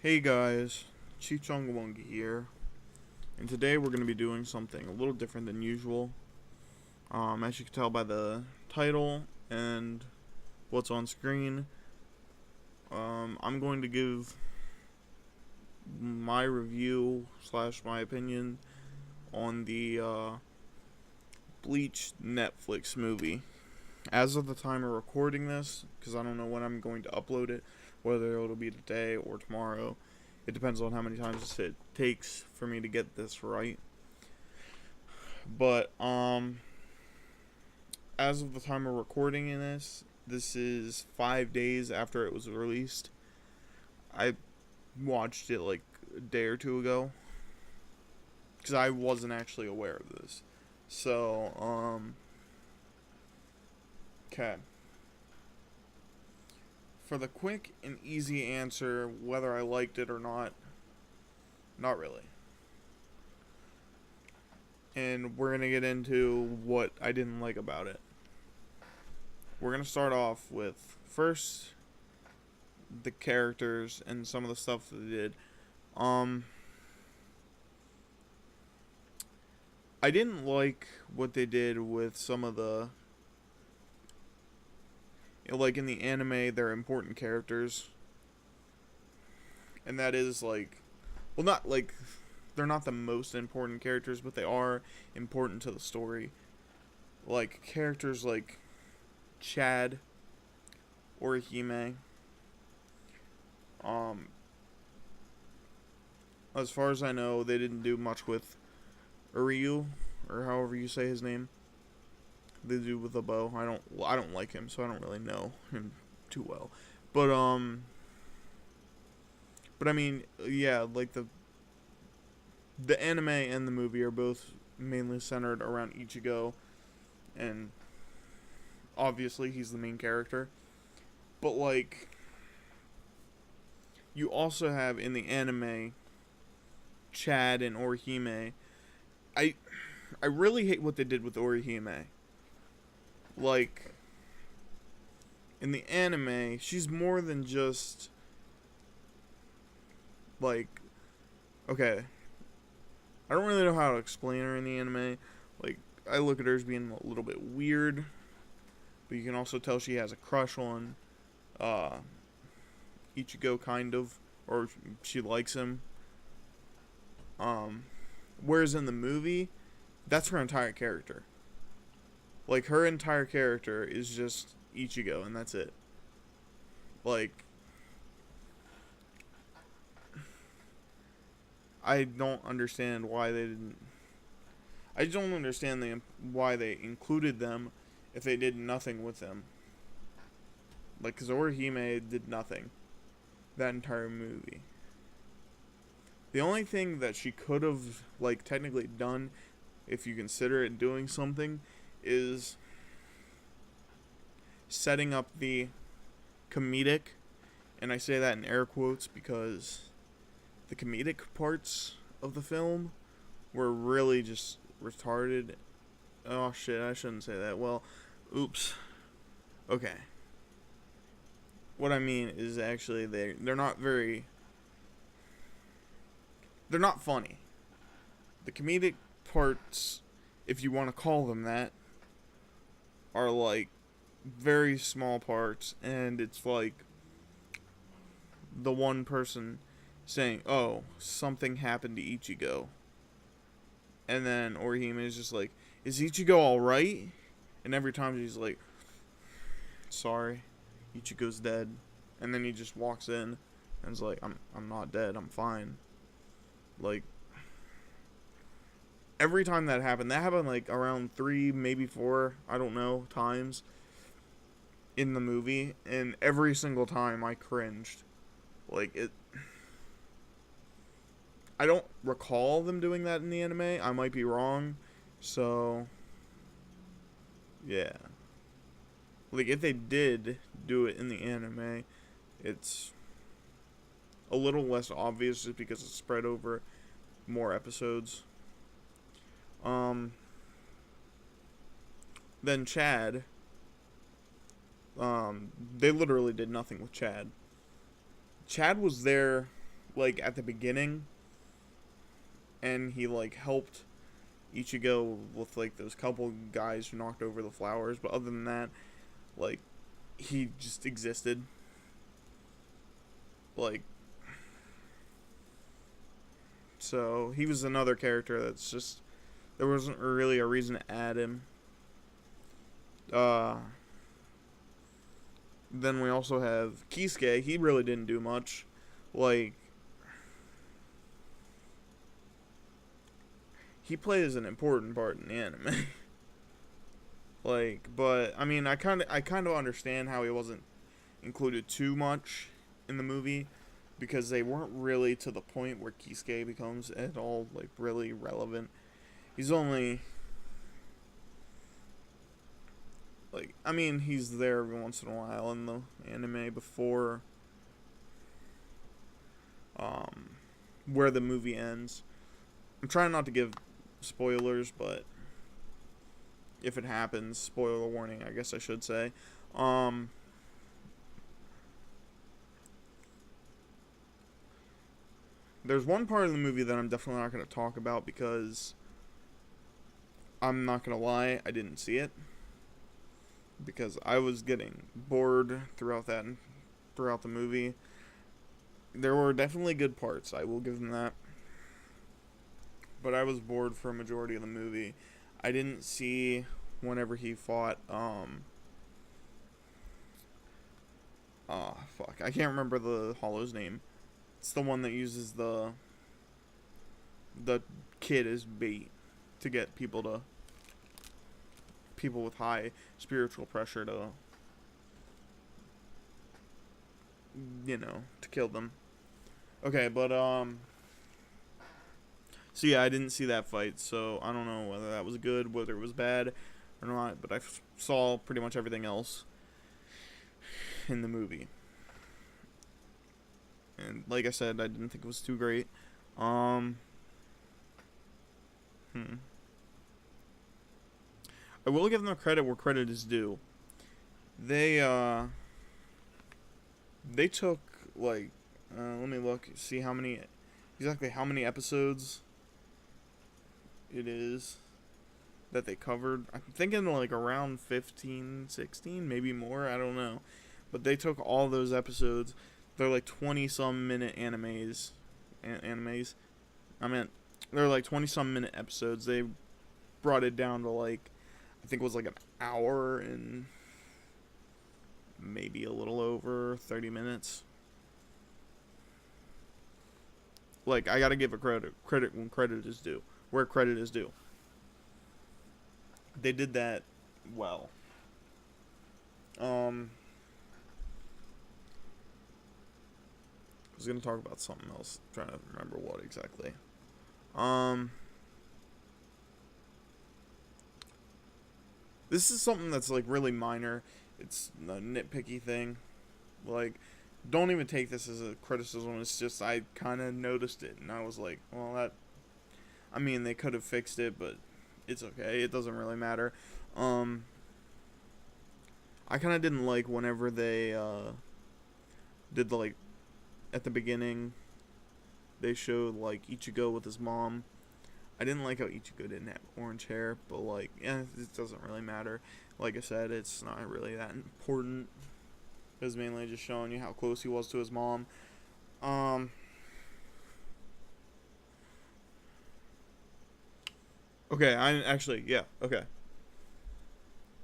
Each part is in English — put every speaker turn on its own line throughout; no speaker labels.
Hey guys, Chichongwongi here, and today we're going to be doing something a little different than usual. As you can tell by the title and what's on screen, I'm going to give my review slash my opinion on the Bleach Netflix movie. As of the time of recording this, because I don't know when I'm going to upload it, whether it'll be today or tomorrow. It depends on how many times it takes for me to get this right. But as of the time of recording in this is 5 days after it was released. I watched it like a day or two ago because I wasn't actually aware of this. So okay. For the quick and easy answer, whether I liked it or not really. And we're going to get into what I didn't like about it. We're going to start off with, first, the characters and some of the stuff that they did. I didn't like what they did with some of the, like in the anime, they're important characters. And that is like, well, not like, they're not the most important characters, but they are important to the story. Like, characters like Chad or Hime. As far as I know, they didn't do much with Uryu, or however you say his name. They do with a bow. I don't like him, so I don't really know him too well. But I mean, yeah, like the anime and the movie are both mainly centered around Ichigo, and obviously he's the main character. But like, you also have in the anime Chad and Orihime. I really hate what they did with Orihime. Like, in the anime, she's more than just, like, okay, I don't really know how to explain her in the anime. Like, I look at her as being a little bit weird, but you can also tell she has a crush on Ichigo, kind of, or she likes him. Whereas in the movie, that's her entire character. Like, her entire character is just Ichigo, and that's it. Like, I don't understand why they didn't. I don't understand why they included them if they did nothing with them. Like, because Orihime did nothing that entire movie. The only thing that she could have, like, technically done, if you consider it doing something, is setting up the comedic, and I say that in air quotes because the comedic parts of the film were really just retarded. Oh shit, I shouldn't say that. Well, oops. Okay. What I mean is actually they're not funny. The comedic parts, if you want to call them that, are like very small parts, and it's like the one person saying, "Oh, something happened to Ichigo," and then Orihime is just like, "Is Ichigo all right?" And every time she's like, "Sorry, Ichigo's dead," and then he just walks in and is like, "I'm not dead. I'm fine." Like, every time that happened like around 3, maybe 4, I don't know, times in the movie, and every single time I cringed. Like, I don't recall them doing that in the anime. I might be wrong. So, yeah. Like, if they did do it in the anime, it's a little less obvious just because it's spread over more episodes. Then Chad, they literally did nothing with Chad. Chad was there like at the beginning, and he like helped Ichigo with like those couple guys who knocked over the flowers, but other than that, like he just existed. Like, so he was another character that's just, there wasn't really a reason to add him. Then we also have Kisuke. He really didn't do much. Like, he plays an important part in the anime. Like, but I mean, I kind of understand how he wasn't included too much in the movie, because they weren't really to the point where Kisuke becomes at all like really relevant. He's only like, I mean, he's there every once in a while in the anime before where the movie ends. I'm trying not to give spoilers, but if it happens, spoiler warning, I guess I should say. There's one part of the movie that I'm definitely not going to talk about, because I'm not going to lie, I didn't see it. Because I was getting bored throughout the movie. There were definitely good parts, I will give them that. But I was bored for a majority of the movie. I didn't see whenever he fought, fuck, I can't remember the Hollow's name. It's the one that uses the kid as bait to get people with high spiritual pressure to, to kill them. Okay, but so yeah, I didn't see that fight, so I don't know whether that was good, whether it was bad or not, but I saw pretty much everything else in the movie. And like I said, I didn't think it was too great. I will give them credit where credit is due. They took like, let me look, see how many episodes it is that they covered. I'm thinking like around 15, 16, maybe more, I don't know. But they took all those episodes. They're like 20-some minute animes. I meant, they're like 20-some minute episodes. They brought it down to like, I think it was like an hour and maybe a little over 30 minutes. Like, I gotta give a credit when credit is due. Where credit is due. They did that well. I was gonna talk about something else. I'm trying to remember what exactly. This is something that's like really minor. It's a nitpicky thing. Like, don't even take this as a criticism. It's just I kind of noticed it, and I was like, well, I mean, they could have fixed it, but it's okay. It doesn't really matter. I kind of didn't like whenever they did the, like, at the beginning, they showed like Ichigo with his mom. I didn't like how Ichigo didn't have orange hair, but like, yeah, it doesn't really matter. Like I said, it's not really that important. It was mainly just showing you how close he was to his mom. Okay, okay.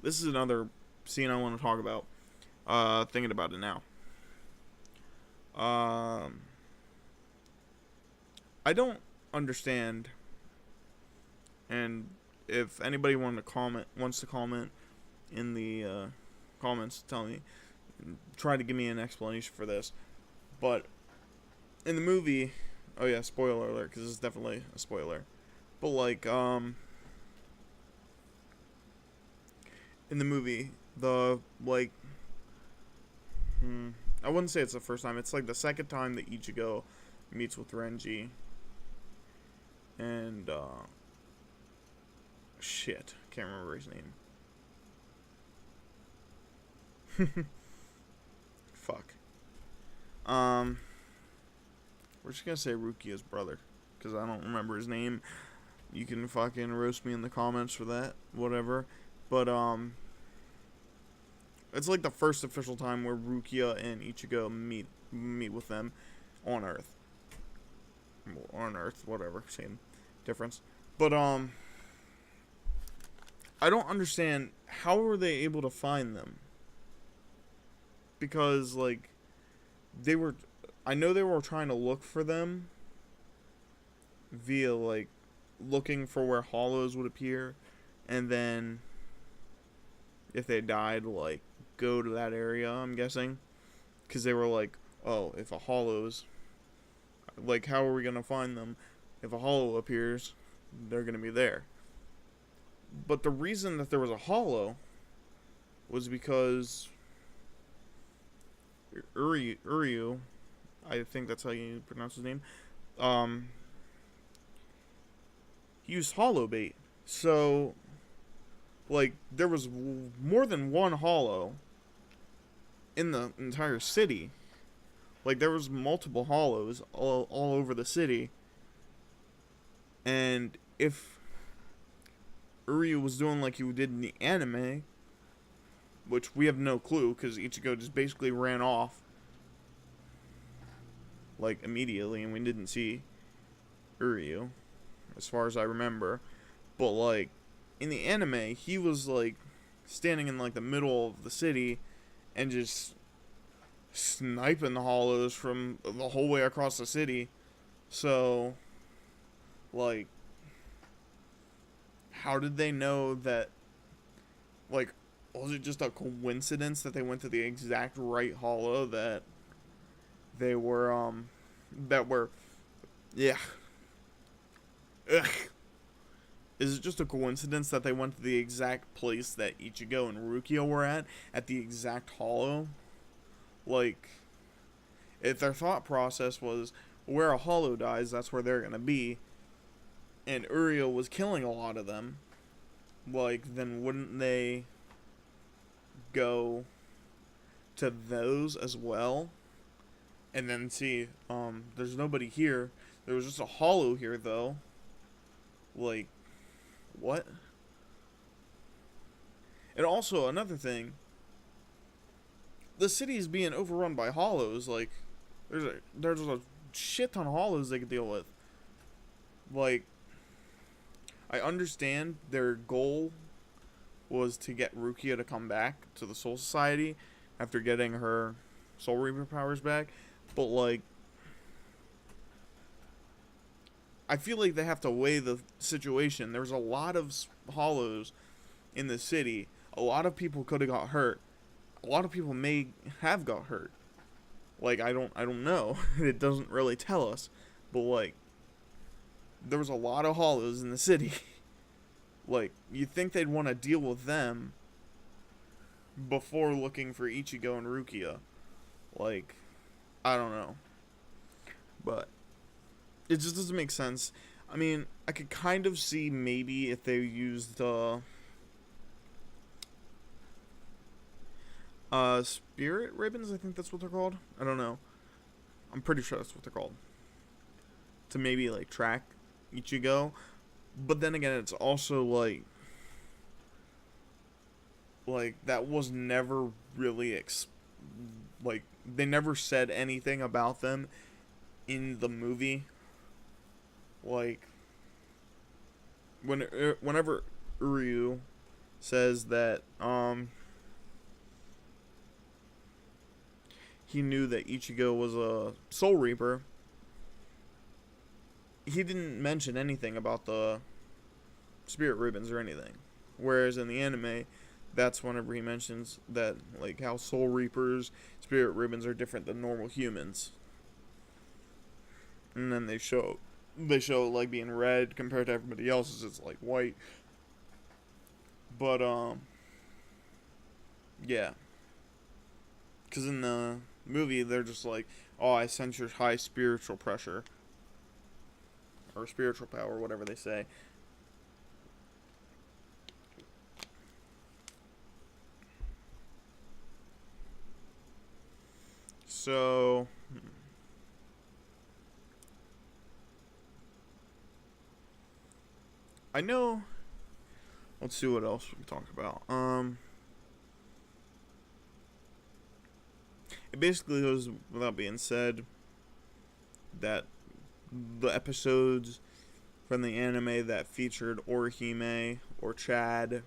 This is another scene I want to talk about. Thinking about it now. I don't understand, and if anybody wants to comment in the comments, tell me, try to give me an explanation for this. But in the movie, oh yeah, spoiler alert, because it's definitely a spoiler. But like, in the movie, the like, I wouldn't say it's the first time. It's like the second time that Ichigo meets with Renji. And, shit. Can't remember his name. Fuck. We're just gonna say Rukia's brother, because I don't remember his name. You can fucking roast me in the comments for that, whatever. But it's like the first official time where Rukia and Ichigo meet with them on Earth. Well, on Earth, whatever, same difference. But I don't understand, how were they able to find them? Because like I know they were trying to look for them via like looking for where hollows would appear, and then if they died, like go to that area, I'm guessing, because they were like, oh, if a hollow's, like, how are we gonna find them? If a hollow appears, they're gonna be there. But the reason that there was a hollow was because Uryu, I think that's how you pronounce his name, he used hollow bait. So, like, there was more than one hollow in the entire city. Like, there was multiple hollows all over the city. And if Uryu was doing like he did in the anime, which we have no clue, because Ichigo just basically ran off, like, immediately, and we didn't see Uryu, as far as I remember. But, like, in the anime, he was, like, standing in, like, the middle of the city, and just sniping the hollows from the whole way across the city. So, like, how did they know that, like, was it just a coincidence that they went to the exact right hollow that they were, yeah. Ugh. Is it just a coincidence that they went to the exact place that Ichigo and Rukia were at the exact hollow? Like, if their thought process was, where a hollow dies, that's where they're gonna be, and Uriel was killing a lot of them, like, then wouldn't they go to those as well? And then see, there's nobody here. There was just a hollow here, though. Like, what? And also, another thing, the city is being overrun by hollows. Like, there's a shit ton of hollows they could deal with. Like, I understand their goal was to get Rukia to come back to the Soul Society after getting her Soul Reaper powers back, but, like, I feel like they have to weigh the situation. There's a lot of hollows in the city. A lot of people could have got hurt. A lot of people may have got hurt. Like, I don't know. It doesn't really tell us. But, like, there was a lot of hollows in the city. Like, you'd think they'd want to deal with them before looking for Ichigo and Rukia. Like, I don't know. But it just doesn't make sense. I mean, I could kind of see maybe if they used spirit ribbons, I think that's what they're called. I don't know. I'm pretty sure that's what they're called. To maybe, like, track Ichigo. But then again, it's also like that was never really like, they never said anything about them in the movie. Like, whenever Uryu says that he knew that Ichigo was a Soul Reaper, he didn't mention anything about the spirit ribbons or anything. Whereas in the anime, that's whenever he mentions that, like, how Soul Reapers, spirit ribbons are different than normal humans. And then they show like being red compared to everybody else's, it's like white. But yeah. Because in the movie, they're just like, oh, I sense your high spiritual pressure. Or spiritual power, whatever they say. So, I know. Let's see what else we can talk about. It basically goes without being said that the episodes from the anime that featured Orihime or Chad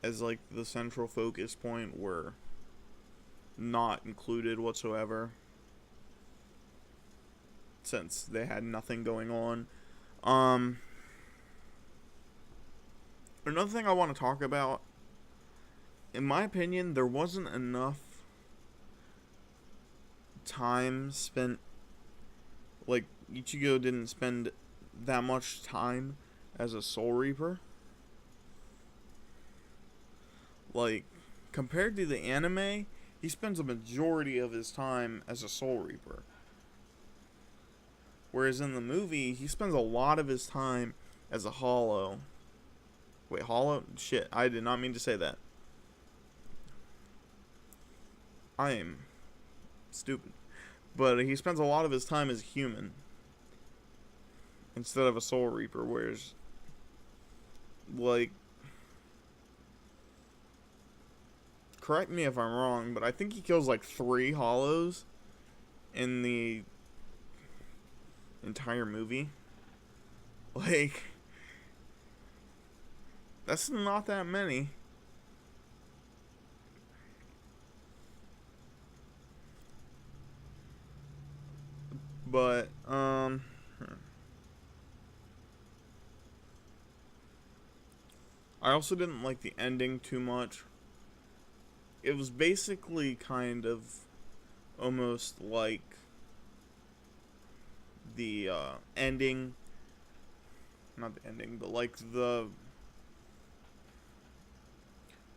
as like the central focus point were not included whatsoever, since they had nothing going on. Another thing I want to talk about, in my opinion, there wasn't enough time spent, like, Ichigo didn't spend that much time as a Soul Reaper. Like, compared to the anime, he spends a majority of his time as a Soul Reaper. Whereas in the movie, he spends a lot of his time as a Hollow. Wait, Hollow? Shit, I did not mean to say that. I am stupid. But he spends a lot of his time as a human instead of a Soul Reaper, whereas, like, correct me if I'm wrong, but I think he kills like 3 Hollows in the entire movie. Like, that's not that many. But, I also didn't like the ending too much. It was basically kind of almost like the ending, not the ending, but like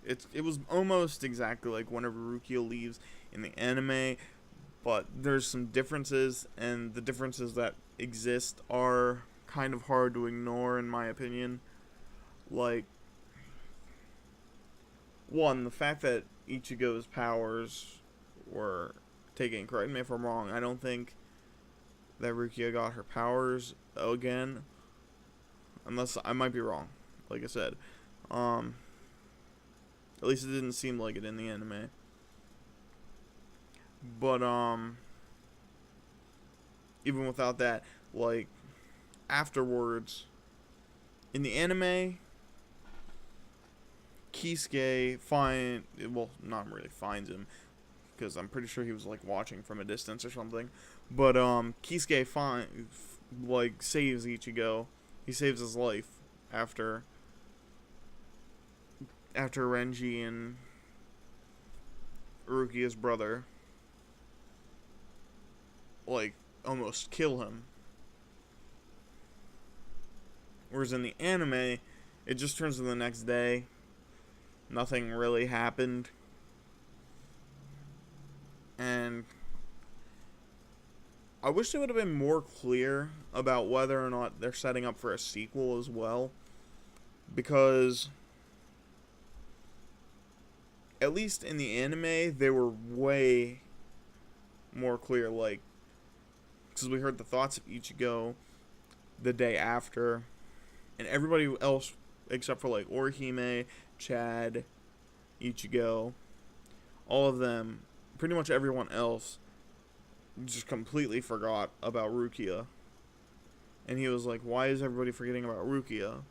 it was almost exactly like whenever Rukia leaves in the anime, but there's some differences, and the differences that exist are kind of hard to ignore in my opinion. Like, one, the fact that Ichigo's powers were taken, correct me if I'm wrong, I don't think that Rukia got her powers again, unless I might be wrong, like I said. At least it didn't seem like it in the anime. But even without that, like, afterwards in the anime, Kisuke not really finds him, because I'm pretty sure he was like watching from a distance or something. But Kisuke saves Ichigo. He saves his life after Renji and Rukia's brother like almost kill him. Whereas in the anime, it just turns to the next day. Nothing really happened. And I wish they would have been more clear about whether or not they're setting up for a sequel as well. Because, at least in the anime, they were way more clear. Like, because we heard the thoughts of Ichigo the day after. And everybody else, except for like Orihime, Chad, Ichigo, all of them, pretty much everyone else, just completely forgot about Rukia. And he was like, why is everybody forgetting about Rukia?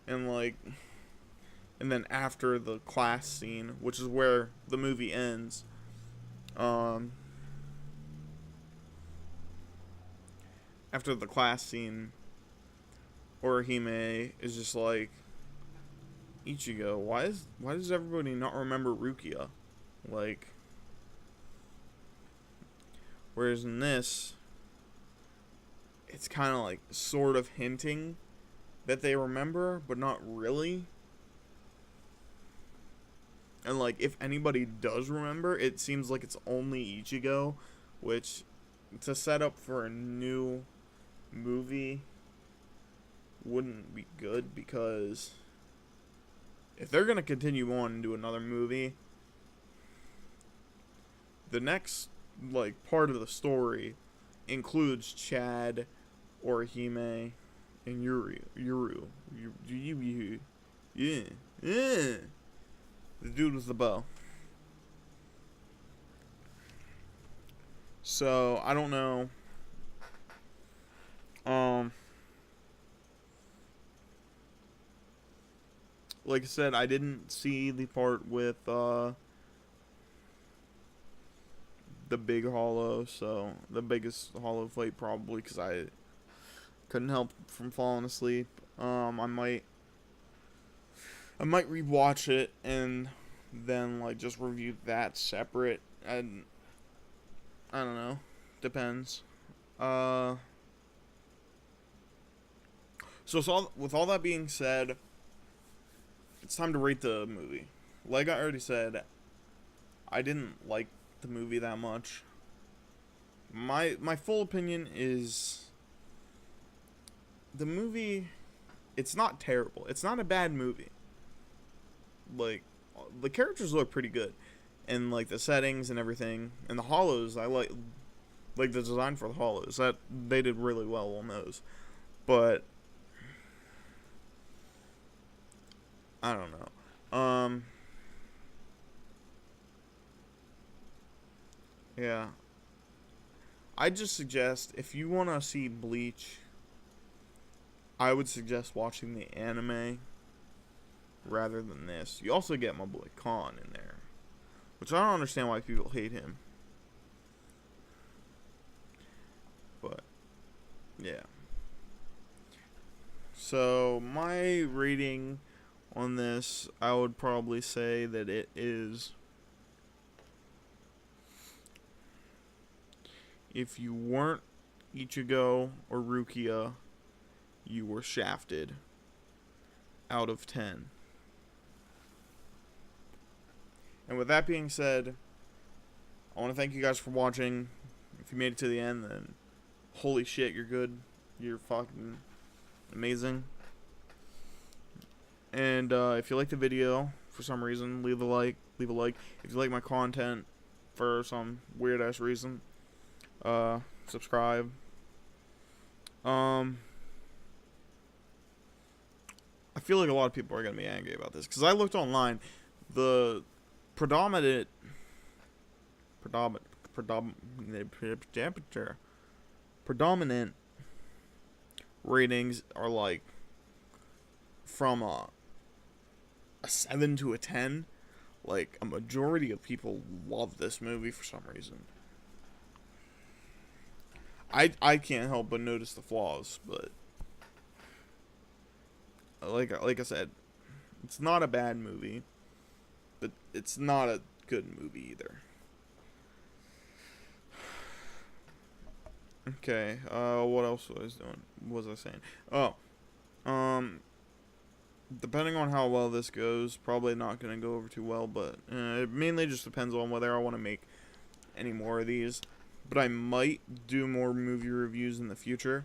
And like, and then after the class scene, which is where the movie ends, after the class scene, Orihime is just like, Ichigo, why does everybody not remember Rukia? Like, whereas in this, it's kind of like sort of hinting that they remember, but not really. And like, if anybody does remember, it seems like it's only Ichigo, which, to set up for a new movie, wouldn't be good, because if they're going to continue on and do another movie, the next, like, part of the story includes Chad, Orihime, and yeah, yeah. The dude with the bow. So I don't know. Like I said, I didn't see the part with the big hollow, so the biggest hollow fight probably because I couldn't help from falling asleep. I might rewatch it and then like just review that separate. I don't know, depends. Uh, so with all that being said, it's time to rate the movie. Like I already said, I didn't like the movie that much. My full opinion is the movie, it's not terrible. It's not a bad movie. Like the characters look pretty good and like the settings and everything. And the hollows, I like the design for the hollows. That they did really well on those. But I don't know. Yeah. I just suggest if you want to see Bleach, I would suggest watching the anime rather than this. You also get my boy Khan in there, which I don't understand why people hate him. But yeah. So my rating on this, I would probably say that it is, if you weren't Ichigo or Rukia, you were shafted. Out of 10. And with that being said, I want to thank you guys for watching. If you made it to the end, then holy shit, you're good. You're fucking amazing. And if you like the video for some reason, leave a like. If you like my content for some weird ass reason, subscribe. I feel like a lot of people are gonna be angry about this because I looked online. The predominant ratings are like from a 7 to a 10. Like a majority of people love this movie for some reason. I can't help but notice the flaws, but like I said, it's not a bad movie, but it's not a good movie either. Okay, what else was I saying? Oh, depending on how well this goes, probably not gonna go over too well, but it mainly just depends on whether I want to make any more of these. But I might do more movie reviews in the future.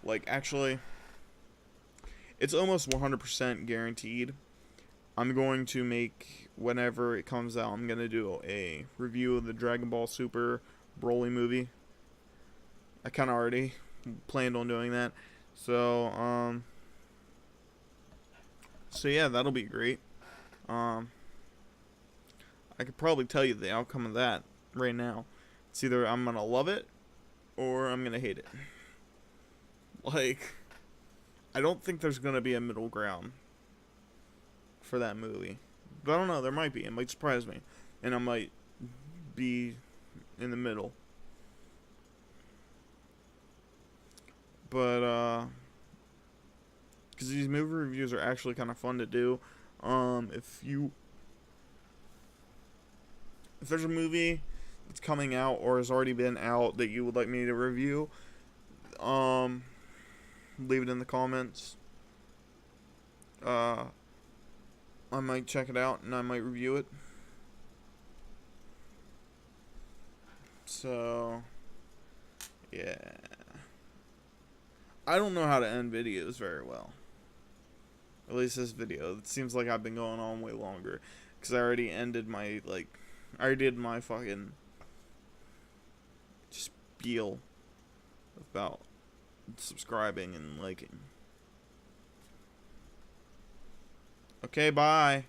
Like, actually, it's almost 100% guaranteed. I'm going to make, whenever it comes out, I'm going to do a review of the Dragon Ball Super Broly movie. I kind of already planned on doing that. So yeah, that'll be great. I could probably tell you the outcome of that right now. It's either I'm going to love it or I'm going to hate it. Like, I don't think there's going to be a middle ground for that movie. But I don't know, there might be. It might surprise me. And I might be in the middle. But, because these movie reviews are actually kind of fun to do. If there's a movie that's coming out or has already been out that you would like me to review, leave it in the comments. I might check it out and I might review it. So, yeah. I don't know how to end videos very well. At least this video. It seems like I've been going on way longer. Because I already ended my, I already did my fucking spiel about subscribing and liking. Okay, bye.